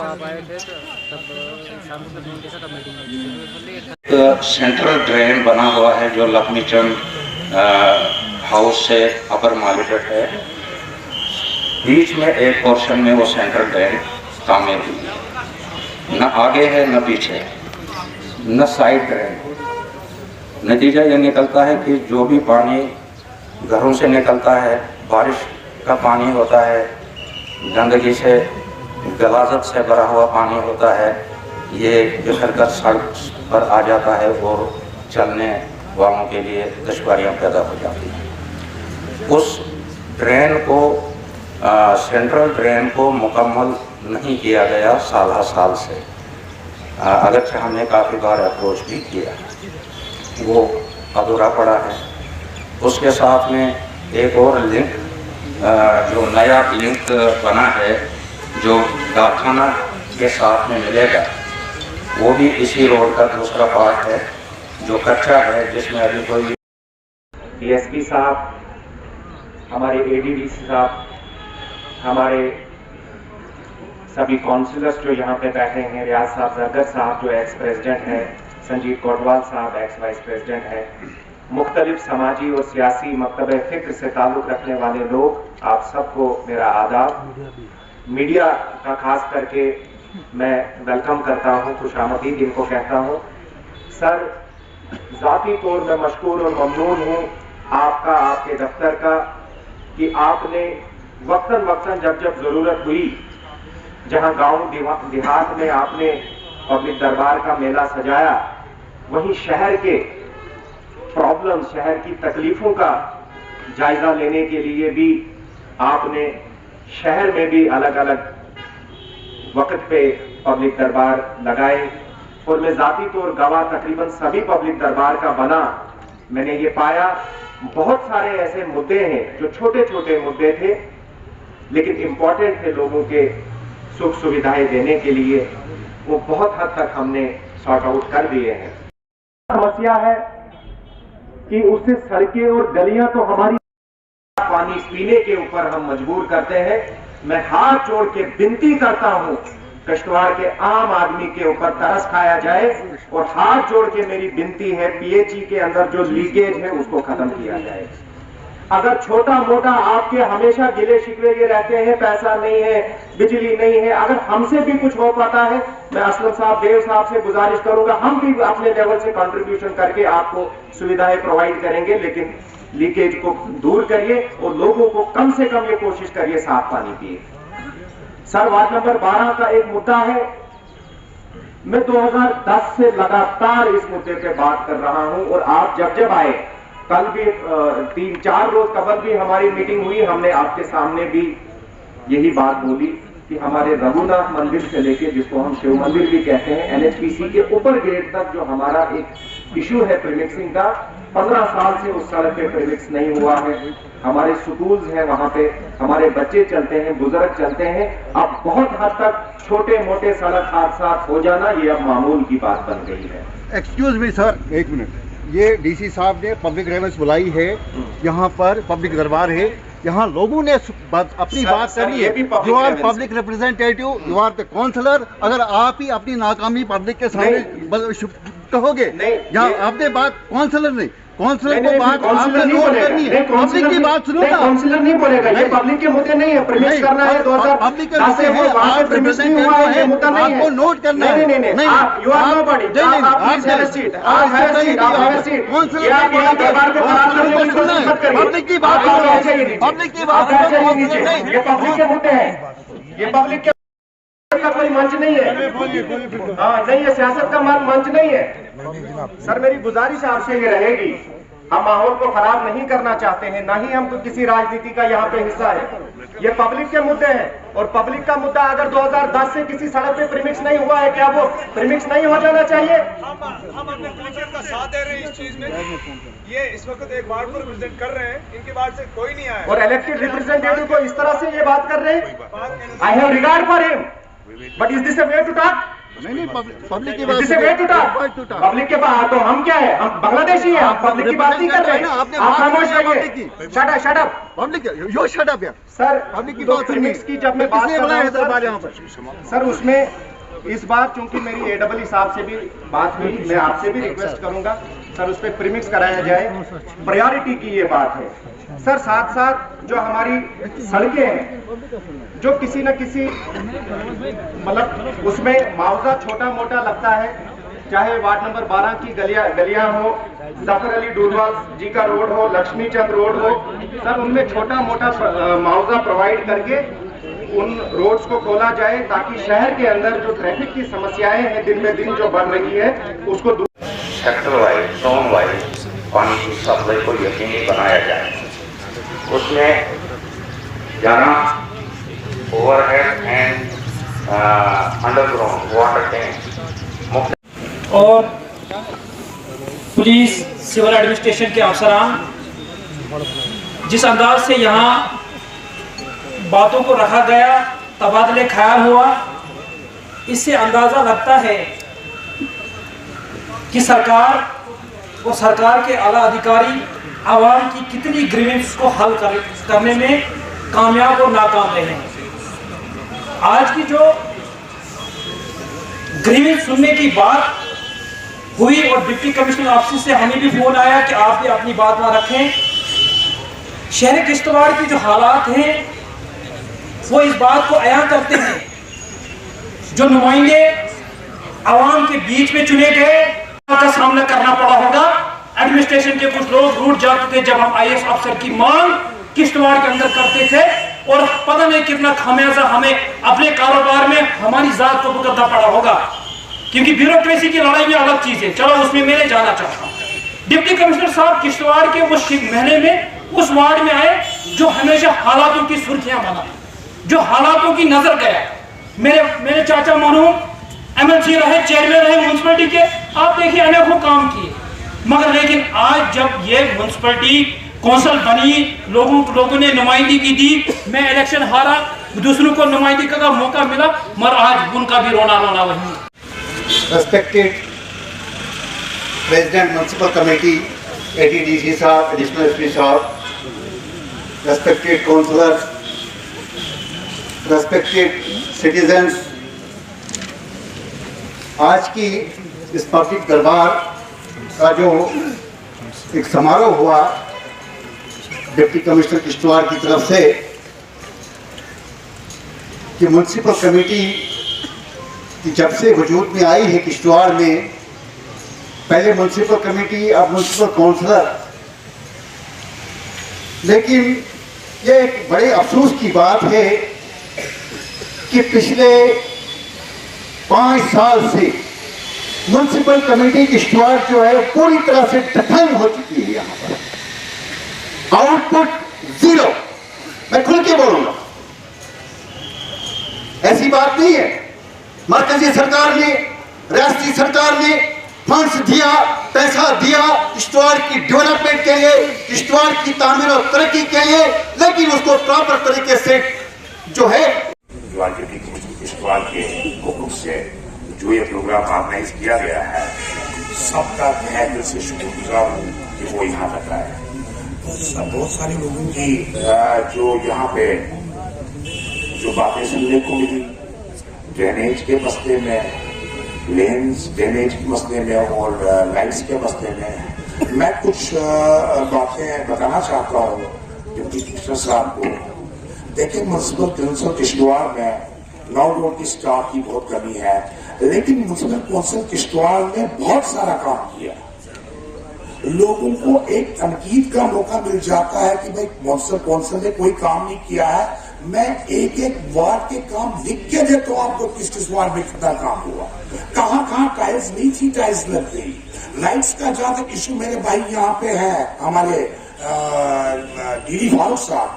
आप आए थे तब शाम को फिर उनके साथ मीटिंग हुई। सेंट्रल ड्रेन बना हुआ है जो लक्ष्मी चंद हाउस से अपर माले तक है। बीच में एक पोर्शन में वो सेंट्रल ड्रेन तामीर हुई है, न आगे है न पीछे, न साइड ड्रेन। नतीजा ये निकलता है कि जो भी पानी घरों से निकलता है, बारिश का पानी होता है, गंदगी से गलाजत से भरा हुआ पानी होता है, ये बिखर कर सड़क पर आ जाता है और चलने वालों के लिए दुश्वारियाँ पैदा हो जाती हैं। उस ड्रेन को सेंट्रल ड्रेन को मुकम्मल नहीं किया गया साल से, अगरचे हमने काफ़ी बार अप्रोच भी किया, वो अधूरा पड़ा है। उसके साथ में एक और लिंक जो नया लिंक बना है जो कारखाना के साथ में मिलेगा, वो भी इसी रोड का दूसरा पार्ट है जो कच्चा है, जिसमें अभी कोई DSP साहब, हमारे ADD साहब, हमारे सभी काउंसिलर्स जो यहाँ पे बैठे हैं, रियाज साहब, जरगर साहब जो एक्स प्रेसिडेंट हैं, संजीव कोटवाल साहब एक्स वाइस प्रेसिडेंट हैं, मुख्तलिफ समाजी और सियासी मकतब फ़िक्र से ताल्लुक़ रखने वाले लोग, आप सबको मेरा आदाब। मीडिया का खास करके मैं वेलकम करता हूँ, खुशामदीद इनको कहता हूँ। सर, ज़ाती तौर में मशकूर और ममनून हूँ आपका, आपके दफ्तर का, कि आपने वक्तन वक्तन जब जब ज़रूरत हुई, जहाँ गांव देहात में आपने पब्लिक दरबार का मेला सजाया, वहीं शहर के प्रॉब्लम, शहर की तकलीफों का जायजा लेने के लिए भी आपने शहर में भी अलग अलग वक्त पे पब्लिक दरबार लगाए। और मैं जाती तौर गवाह तकरीबन सभी पब्लिक दरबार का बना। मैंने ये पाया बहुत सारे ऐसे मुद्दे हैं जो छोटे छोटे मुद्दे थे लेकिन इंपॉर्टेंट थे लोगों के सुख सुविधाएं देने के लिए, वो बहुत हद तक हमने सॉर्ट आउट कर दिए हैं। समस्या है कि उससे सड़कें और गलियां तो हमारी पानी पीने के ऊपर हम मजबूर करते हैं। मैं हाथ जोड़ के विनती करता हूं कश्तवाड़ के आम आदमी के ऊपर तरस खाया जाए और हाथ जोड़ के मेरी विनती है PHE के अंदर जो लीकेज है उसको खत्म किया जाए। अगर छोटा मोटा आपके हमेशा गिले शिकवे ये रहते हैं, पैसा नहीं है, बिजली नहीं है, अगर हमसे भी कुछ हो पाता है, मैं असलम साहब, देव साहब से गुजारिश करूंगा, हम भी अपने लेवल से कंट्रीब्यूशन करके आपको सुविधाएं प्रोवाइड करेंगे, लेकिन लीकेज को दूर करिए और लोगों को कम से कम ये कोशिश करिए साफ पानी पिए। सर, वार्ड नंबर 12 का एक मुद्दा है, मैं 2010 से लगातार इस मुद्दे पे बात कर रहा हूं और आप जब आए, कल भी 3-4 रोज कबल भी हमारी मीटिंग हुई, हमने आपके सामने भी यही बात बोली कि हमारे रघुनाथ मंदिर से लेके, जिसको हम शिव मंदिर भी कहते हैं, NHPC के ऊपर गेट तक जो हमारा एक इशू है प्रीमिक्सिंग का, 15 साल से उस सड़क पे प्रीमिक्स नहीं हुआ है। हमारे स्कूल्स हैं वहां पे, हमारे बच्चे चलते हैं, बुजुर्ग चलते हैं, अब बहुत हद तक छोटे मोटे सड़क हादसा हो जाना ये अब मामूल की बात बन गई है। एक्सक्यूज मी सर, एक मिनट, ये DC साहब ने पब्लिक ग्रीवेंस बुलाई है, यहाँ पर पब्लिक दरबार है, यहाँ लोगों ने अपनी बात करनी है। You are public representative, you are the counsellor. अगर आप ही अपनी नाकामी पब्लिक के सामने कहोगे, यहाँ आपने बात काउंसलर नहीं, काउंसलर को बात आपने नोट करनी है, पब्लिक की बात सुनो ना। काउंसलर नहीं बोलेगा, ये पब्लिक के मुद्दे नहीं है, प्रीमिक्स करना है 2010 से वो आप रिप्रेजेंटेटिव है, मुद्दा नहीं है, आपको नोट करना है। नहीं, आप यू आर नोबडी, आप प्लीज हैव अ सीट, आप हैव अ सीट, आप हैव अ सीट। ये आप यहाँ दरबार को खराब करने की कोशिश मत करिए। पब्लिक की बात, पब्लिक की बात, ये पब्लिक के मुद्दे हैं, ये पब्लिक के का कोई मंच नहीं है। हाँ, नहीं, ये सियासत का मंच नहीं है। सर, मेरी गुजारिश आपसे ये रहेगी, हम माहौल को खराब नहीं करना चाहते हैं, ना ही हम किसी राजनीति का यहाँ पे हिस्सा है। ये पब्लिक के मुद्दे हैं और पब्लिक का मुद्दा अगर 2010 से किसी सड़क पे प्रीमिक्स नहीं हुआ है, क्या वो प्रीमिक्स नहीं हो जाना चाहिए? हम अपने काउंसिलर का साथ दे रहे हैं इस चीज में। ये इस वक्त एक वार्ड को रिप्रेजेंट कर रहे हैं, इनके वार्ड से कोई नहीं आया और इलेक्टेड रिप्रेजेंटेटिव को इस तरह से ये बात कर रहे हैं। I have regard for him, but is this a way to talk? नहीं पब्लिक की बात जिसे वे टूटा पब्लिक के पास, तो हम क्या है, हम बांग्लादेशी हैं, हम पब्लिक की बात नहीं कर रहे। आप खामोश रहिए, शट अप पब्लिक यो शट अप यार सर। पब्लिक की बात प्रीमिक्स की जब मैं बात कर रहा हूं सर यहाँ पर सर, उसमें इस बार चूंकि मेरी AEE साहब से भी बात हुई, मैं आपसे भी रिक्वेस्ट करूंगा सर उस पर प्रीमिक्स कराया जाए, प्रायोरिटी की ये बात है सर। साथ साथ जो हमारी सड़कें हैं, जो किसी न किसी मतलब उसमें मुआवजा छोटा मोटा लगता है, चाहे वार्ड नंबर 12 की गलियां हो, जफर अली डूडवाल जी का रोड हो, लक्ष्मी चंद रोड हो, सर उनमें छोटा मोटा मुआवजा प्रोवाइड करके उन रोड्स को खोला जाए, ताकि शहर के अंदर जो ट्रैफिक की समस्याएं हैं दिन में दिन जो बढ़ रही है उसको सेक्टर वाइज, जोन वाइज पानी की सप्लाई को यकीनी बनाया जाए। उसमें जाना overhead and underground water tank और पुलिस सिविल एडमिनिस्ट्रेशन के अफसरान जिस अंदाज से यहाँ बातों को रखा गया, तबादले ख्याल हुआ, इससे अंदाज़ा लगता है कि सरकार और सरकार के आला अधिकारी आवाम की कितनी ग्रीवेंस को हल करने में कामयाब और नाकाम रहे हैं। आज की जो ग्रीवेंस सुनने की बात हुई और डिप्टी कमिश्नर ऑफिस से हमें भी फोन आया कि आप भी अपनी बात ना रखें। शहर किश्तवाड़ की जो हालात हैं वो इस बात को अया करते हैं, जो नुमाइंदे आवाम के बीच में चुने गए का सामना करना पड़ा होगा। एडमिनिस्ट्रेशन के कुछ लोग रूठ जाते थे जब हम IAS अफसर की मांग किश्तवाड़ के अंदर करते थे, और पता नहीं कितना खामियाजा हमें अपने कारोबार में हमारी जात को भुगतना पड़ा होगा, क्योंकि ब्यूरोक्रेसी की लड़ाई में अलग चीज है। चलो उसमें मैं जाना चाहता हूँ। डिप्टी कमिश्नर साहब किश्तवाड़ के उस महीने में उस वार्ड में आए जो हमेशा हालातों की सुर्खियां बना, जो हालातों की नजर गया। मेरे चाचा मरहूम MLC रहे, चेयरमैन रहे म्यूनसिपलिटी के, आप देखिए अनेकों काम किए, मगर लेकिन आज जब ये म्यूनसिपलिटी कौंसिल बनी, लोगों ने नुमाइंदगी की दी, मैं इलेक्शन हारा, दूसरों को नुमाइंदगी का मौका मिला, मगर आज उनका भी रोना वही। Respected President Municipal Committee, ADDC साहब, Additional SP साहब, respected councillors, respected citizens, आज की इस पब्लिक दरबार का जो एक समारोह हुआ डिप्टी कमिश्नर किश्तवाड़ की तरफ से कि म्यूनसिपल कमेटी कि जब से वजूद में आई है किश्तवाड़ में, पहले म्यूनसिपल कमेटी अब म्यूनसिपल काउंसिलर, लेकिन यह एक बड़े अफसोस की बात है कि पिछले 5 साल से म्यूनसिपल कमेटी किश्तवाड़ जो है पूरी तरह से दफन हो चुकी है। यहाँ पर आउटपुट 0, मैं खुल के बोलूंगा, ऐसी बात नहीं है। मरकजी सरकार ने, रियासती सरकार ने फंड्स दिया, पैसा दिया किश्तवाड़ की डेवलपमेंट के लिए, किश्तवाड़ की तामीर और तरक्की के लिए, लेकिन उसको प्रॉपर तरीके से जो है किश्तवाड़ के हुक्म से जो ये प्रोग्राम ऑर्गेनाइज किया गया है, सबका तहे दिल से शुक्रगुजार हूँ कि वो यहाँ तक आए। बहुत सारे लोगों की जो यहाँ पे जो बातें सुनने को मिली, ड्रेनेज के मसले में, लेन्स ड्रेनेज के मसले में और लाइट्स के मसले में, मैं कुछ बातें बताना चाहता हूँ डिप्टी कमिश्नर साहब को। देखिए, म्यूनसिपल काउंसिल किश्तवाड़ में नो डाउट की स्टाफ की बहुत कमी है, लेकिन म्यूनसिपल काउंसिल किश्तवाड़ ने बहुत सारा काम किया। लोगों को एक तनकीद का मौका मिल जाता है कि भाई म्यूनसिपल काउंसिल ने कोई काम नहीं किया है, मैं एक एक वार्ड के काम लिख के देता हूं आपको, किस वार्ड में कितना काम हुआ, कहां टाइल्स नहीं थी, टाइल्स लग गई। लाइट्स का जहां तक इशू मेरे भाई यहाँ पे है, हमारे DD फारूक साहब,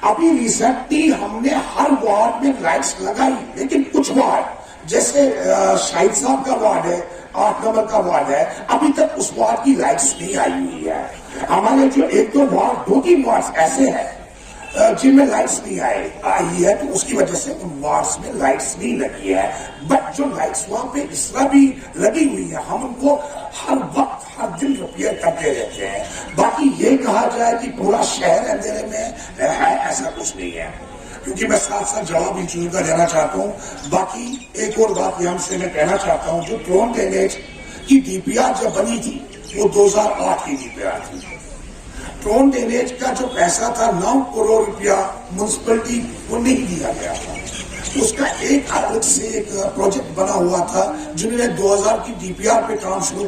अभी रिसेंटली हमने हर वार्ड में लाइट्स लगाई, लेकिन कुछ वार्ड जैसे शाहिद साहब का वार्ड है, 8 नंबर का वार्ड है, अभी तक उस वार्ड की लाइट्स नहीं आई हुई है। हमारे जो 1-2 वार्ड, 2-3 वार्ड ऐसे हैं जिनमें लाइट्स नहीं आई है, तो उसकी वजह से उन वार्ड्स में लाइट्स नहीं लगी है। बट जो लाइट्स वहां पे इस तरह भी लगी हुई है, हम उनको हर वक्त हर दिन रिपेयर करते रहते हैं। बाकी ये कहा जाए कि पूरा शहर अंधेरे में है, ऐसा कुछ नहीं है, क्योंकि मैं साथ साथ जवाब इन चीजों का देना चाहता हूँ। बाकी एक और बात यहाँ से मैं कहना चाहता हूँ, जो ट्रोन ड्रेनेज की डीपीआर जब बनी थी वो 2008 की डीपीआर थी। ट्रोन ड्रेनेज का जो पैसा था 9 करोड़ रुपया म्युनिसिपैलिटी को नहीं दिया गया था। उसका एक अलग से एक प्रोजेक्ट बना हुआ था, जिन्होंने 2000 की डीपीआर पे काम शुरू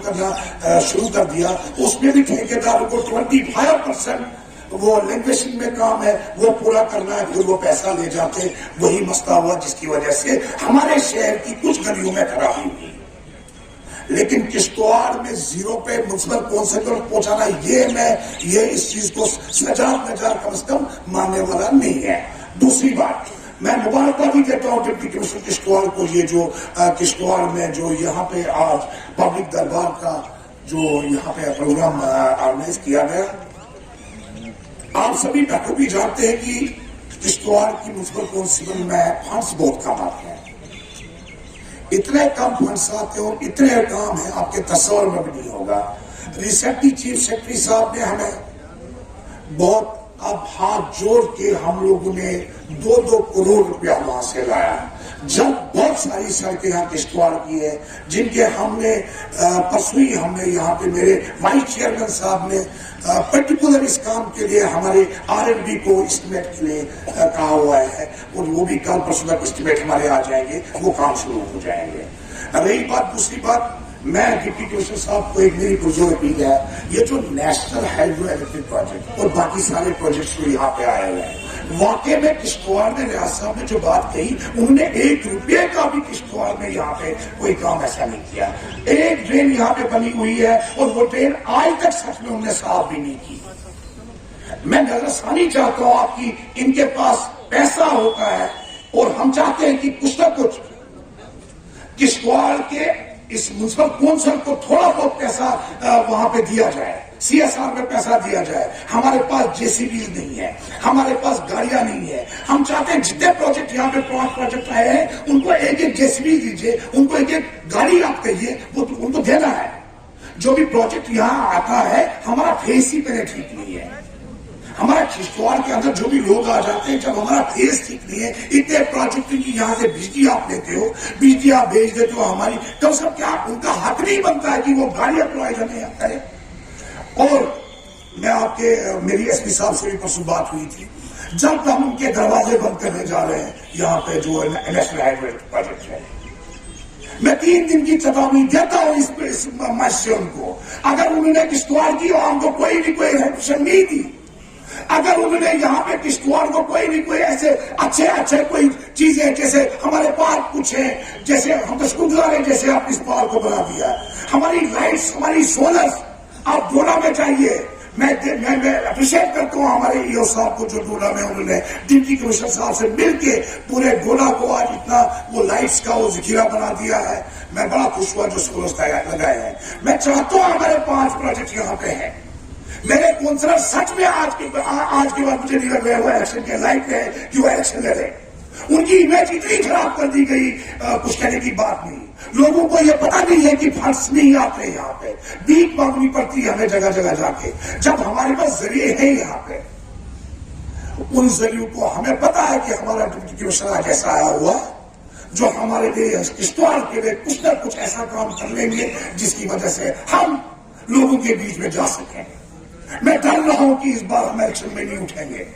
कर दिया। उसमें भी ठेकेदारों को 25% वो लैंग्वेजिंग में काम है वो पूरा करना है, फिर वो पैसा ले जाते। वही मसला हुआ जिसकी वजह से हमारे शहर की कुछ गलियों में खराबी हुई। लेकिन किश्तवाड़ में 0 पे म्युनिसिपल कौंसिल को पहुंचाना, ये इस चीज को सजा कम से कम मानने वाला नहीं है। दूसरी बात, मैं मुबारकबादी देता हूँ डिप्टी कमिश्नर किश्तवाड़ को, ये जो किश्तवाड़ में जो यहाँ पे आज पब्लिक दरबार का जो यहाँ पे प्रोग्राम ऑर्गेनाइज किया गया। आप सभी बखूबी जानते हैं कि किश्तवाड़ की म्युनिसिपल कौंसिल में फंड्स बहुत कम आते हैं। इतने कम फंड्स आते हो, इतने काम है आपके तस्वर में भी नहीं होगा। रिसेंटली चीफ सेक्रेटरी साहब ने हमें बहुत अब हाथ जोड़ के हम लोगों ने 2-2 करोड़ रुपया वहां से लाया। जब बहुत सारी सड़कें यहाँ किश्तवाड़ की है, जिनके हमने परसों ही हमने यहाँ पे मेरे वाइस चेयरमैन साहब ने पर्टिकुलर इस काम के लिए हमारे R&D को एस्टिमेट के लिए कहा हुआ है, और वो भी कल परसों तक एस्टिमेट हमारे आ जाएंगे, वो काम शुरू हो जाएंगे। रही बात, दूसरी बात, मैं डिप्टी कमिश्नर साहब को एक मेरी पुरजोर अपील है, ये जो नेशनल हाइड्रो इलेक्ट्रिक प्रोजेक्ट और बाकी सारे प्रोजेक्ट्स जो यहाँ पे आए हुए हैं, वाकई में किश्तवाड़ में रियाज साहब ने जो बात कही, उन्होंने 1 रुपये का भी किश्तवाड़ में यहाँ पे कोई काम ऐसा नहीं किया। एक ड्रेन यहाँ पे बनी हुई है और वो ड्रेन आज तक सच में उन्होंने साफ भी नहीं की। मैं नजरसानी चाहता हूँ आपकी, इनके पास पैसा होता है और हम चाहते हैं कि कुछ न कुछ किश्तवाड़ के इस म्युनिसिपल कौंसिल को थोड़ा बहुत पैसा वहां पे दिया जाए, CSR में पैसा दिया जाए। हमारे पास JCBs नहीं है, हमारे पास गाड़ियां नहीं है। हम चाहते हैं जितने प्रोजेक्ट यहाँ पे 5 प्रोजेक्ट आए हैं, उनको एक JCB दीजिए, उनको एक गाड़ी आप कहिए, वो उनको देना है। जो भी प्रोजेक्ट यहाँ आता है, हमारा फेस ही पहले ठीक नहीं है। हमारा किश्तवाड़ के अंदर जो भी लोग आ जाते हैं, जब हमारा फेस ठीक नहीं है, इतने प्रोजेक्ट की यहाँ से बिजली आप लेते हो, बिजली आप भेज देते हो हमारी, तो सब क्या उनका हक नहीं बनता है कि वो गाड़ियां प्रोवाइड हमें करें। और मैं मेरी SP साहब से भी परसों बात हुई थी, जब हम उनके दरवाजे बंद करने जा रहे हैं यहाँ पे जो नेशनल हाईवे प्रोजेक्ट है, मैं 3 दिन की चेतावनी देता हूँ इस मंच से उनको। अगर उन्होंने किश्तवाड़ की और हमको कोई हेल्प नहीं दी, अगर उन्होंने यहाँ पे किश्तवाड़ को कोई ऐसे अच्छे कोई चीजें, जैसे हमारे पार्क कुछ है, जैसे हम तो शुक्रगुजार हैं जैसे आप इस पार्क को बना दिया, हमारी लाइट्स, हमारी सोलर आप डोला में चाहिए। मैं अप्रिशिएट करता हूँ हमारे EO साहब को, जो डोला में उन्होंने डिप्टी कमिश्नर साहब से मिलके पूरे डोला को आज इतना वो लाइट्स का वो जखीरा बना दिया है। मैं बड़ा खुश हुआ जो सोलर लगाए हैं। मैं चाहता हूँ हमारे 5 प्रोजेक्ट यहाँ पे हैं। मेरे काउंसलर सच में आज के बाद मुझे नहीं लग रहा है वो इलेक्शन के लायक है कि वो इलेक्शन लड़े। उनकी इमेज इतनी खराब कर दी गई, कुछ कहने की बात नहीं। लोगों को ये पता नहीं है कि फंड्स नहीं आते यहाँ पे, भीख मांगनी पड़ती है हमें जगह जगह जाके, जब हमारे पास जरिए हैं यहाँ पे। उन जरियों को हमें पता है कि हमारा डिप्टी कमिश्नर आज ऐसा आया हुआ जो हमारे लिए किश्तवाड़ के लिए कुछ न कुछ ऐसा काम कर लेंगे जिसकी वजह से हम लोगों के बीच में जा सकें। मैं डर रहा हूं कि इस बार हम इलेक्शन में नहीं उठेंगे।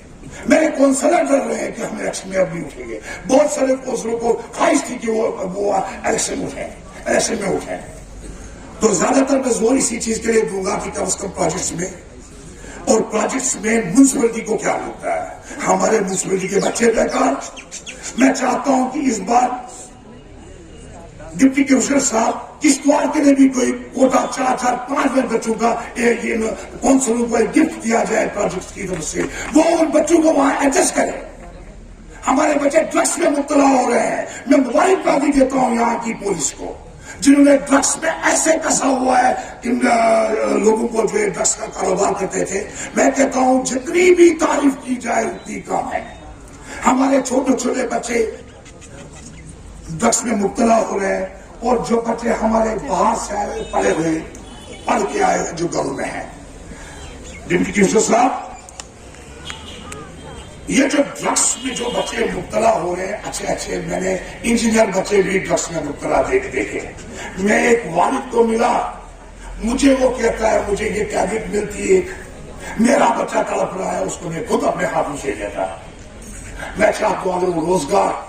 मेरे काउंसलर डर रहे हैं कि हम इलेक्शन में अब नहीं उठेंगे। बहुत सारे काउंसलरों को ख्वाहिश थी कि वो इलेक्शन में उठे। तो ज्यादातर मैं जोर इसी चीज के लिए दूंगा कि कम से कम प्रोजेक्ट्स में म्युनिसिपैलिटी को क्या मिलता है। हमारे म्युनिसिपैलिटी के बच्चे बेकार। मैं चाहता हूं कि इस बार डिप्टी कमिश्नर साहब किश्तवाड़ के लिए भी कोई कोटा 4-5 बच्चों का काउंसिलों को एक गिफ्ट दिया जाए प्रोजेक्ट की तरफ से, वो उन बच्चों को वहां एडजस्ट करें। हमारे बच्चे ड्रग्स में मुब्तला हो रहे हैं। मैं मुबारकबादी देता हूं यहाँ की पुलिस को, जिन्होंने ड्रग्स में ऐसे कसा हुआ है इन लोगों को जो ड्रग्स का कारोबार करते थे। मैं कहता हूं जितनी भी तारीफ की जाए उतनी कम है। हमारे छोटे छोटे बच्चे ड्रग्स में मुब्तला हो रहे हैं और जो बच्चे हमारे बाहर से आए पढ़े हुए पढ़ के आए हुए जो गांव में है। डिप्टी कमिश्नर साहब, ये जो ड्रग्स में जो बच्चे मुब्तला हो रहे हैं, अच्छे मैंने इंजीनियर बच्चे भी ड्रग्स में मुब्तला देखे। मैं एक वालिद को मिला, मुझे वो कहता है मुझे ये टैबलेट मिलती है, मेरा बच्चा तड़प रहा है, उसको मैं खुद अपने हाथों से देता। मैं चाहता हूं अगर वो रोजगार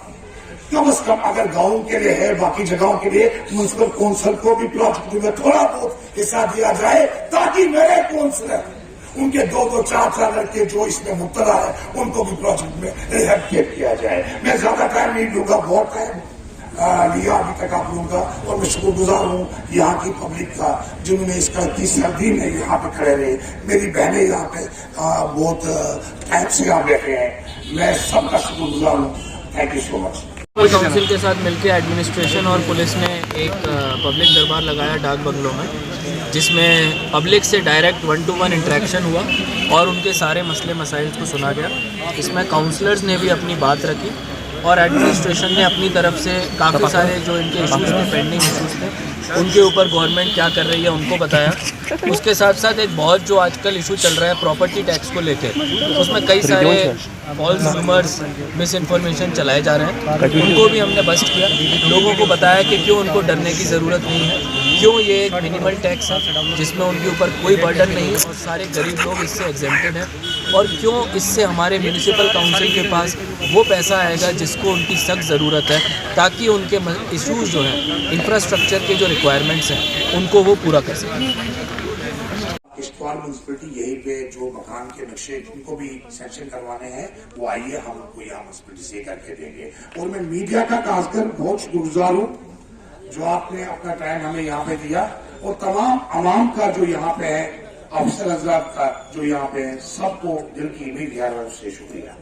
कम से कम अगर गांव के लिए है, बाकी जगहों के लिए म्युनिसिपल काउंसिल को भी प्रोजेक्ट में थोड़ा बहुत हिस्सा दिया जाए, ताकि मेरे काउंसिलर उनके 2-2, 4-4 लड़के जो इसमें मुब्तला है उनको भी प्रोजेक्ट में रिहेबिलिटेट किया जाए। मैं ज्यादा टाइम नहीं लूंगा, बहुत टाइम लिया अभी तक आप लोगों का, और मैं शुक्रगुजार हूँ यहाँ की पब्लिक का जिन्होंने इसका इतनी सर्दी में यहाँ पे खड़े रहे। मेरी बहनें यहाँ पे बहुत टाइम से यहाँ बैठे हैं, मैं सबका शुक्रगुजार हूँ। Thank you so much. Council के साथ मिलकर एडमिनिस्ट्रेशन और पुलिस ने एक पब्लिक दरबार लगाया डाक बंगलों में, जिसमें पब्लिक से डायरेक्ट 1-to-1 इंटरेक्शन हुआ और उनके सारे मसले मसाइल को सुना गया। इसमें काउंसलर्स ने भी अपनी बात रखी और एडमिनिस्ट्रेशन ने अपनी तरफ से काफ़ी सारे जो इनके इश्यूज़ थे, पेंडिंग इश्यूज़ थे, उनके ऊपर गवर्नमेंट क्या कर रही है उनको बताया। उसके साथ साथ एक बहुत जो आजकल इशू चल रहा है प्रॉपर्टी टैक्स को लेकर, उसमें कई सारे फॉल्स रूमर्स, मिस इन्फॉर्मेशन चलाए जा रहे हैं, उनको भी हमने बस्ट किया। लोगों को बताया कि क्यों उनको डरने की ज़रूरत नहीं है, क्यों ये एक मिनिमल टैक्स है जिसमें उनके ऊपर कोई बर्डन नहीं है और सारे गरीब लोग इससे एग्जेम्प्टेड हैं, और क्यों इससे हमारे म्यूनिसिपल काउंसिल के पास वो पैसा आएगा जिसको उनकी सख्त ज़रूरत है, ताकि उनके इश्यूज़ जो हैं, इंफ्रास्ट्रक्चर के जो रिक्वायरमेंट्स हैं, उनको वो पूरा कर सकें। किश्तवाड़ म्यूनसिपलिटी यहीं पे जो मकान के नक्शे जिनको भी सेंक्शन करवाने हैं वो आइए, हम उनको यहाँ म्यूनसिपलिटी से करके देंगे। और मैं मीडिया का खासकर बहुत शुक्रगुजार हूँ जो आपने अपना टाइम हमें यहाँ पे दिया, और तमाम आवाम का जो यहाँ पे है, अफसर हजरात का जो यहाँ पे है, सबको दिल की भी गहराई से शुक्रिया।